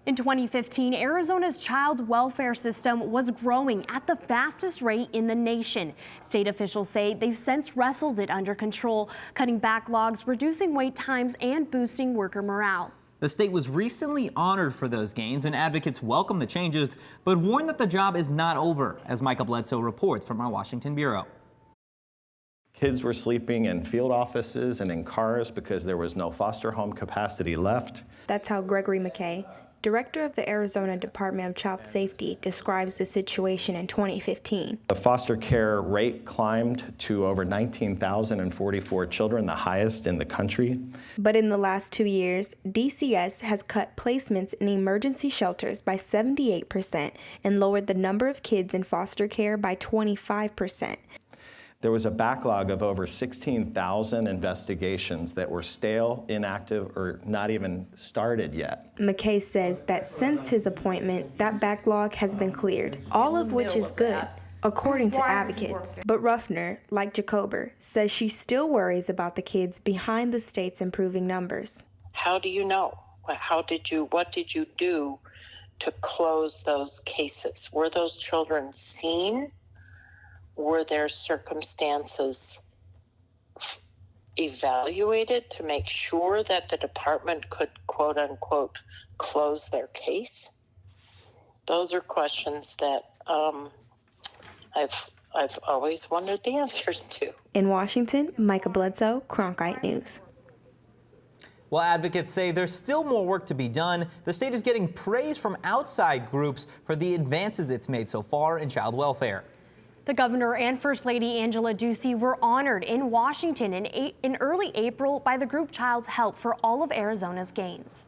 In 2015, Arizona's child welfare system was growing at the fastest rate in the nation. State officials say they've since wrestled it under control, cutting backlogs, reducing wait times, and boosting worker morale. The state was recently honored for those gains, and advocates welcome the changes, but warn that the job is not over, as Micah Bledsoe reports from our Washington bureau. Kids were sleeping in field offices and in cars because there was no foster home capacity left. That's how Gregory Micah, director of the Arizona Department of Child Safety, describes the situation in 2015. The foster care rate climbed to over 19,044 children, the highest in the country. But in the last 2 years, DCS has cut placements in emergency shelters by 78% and lowered the number of kids in foster care by 25%. There was a backlog of over 16,000 investigations that were stale, inactive, or not even started yet. McKay says that since his appointment, that backlog has been cleared, all of which is good, according to advocates. But Ruffner, like Jacober, says she still worries about the kids behind the state's improving numbers. How do you know? What did you do to close those cases? Were those children seen? Were their circumstances evaluated to make sure that the department could, quote unquote, close their case? Those are questions that I've always wondered the answers to. In Washington, Micah Bledsoe, Cronkite News. While advocates say there's still more work to be done, the state is getting praise from outside groups for the advances it's made so far in child welfare. The governor and First Lady Angela Ducey were honored in Washington in early April by the group Child's Help for all of Arizona's gains.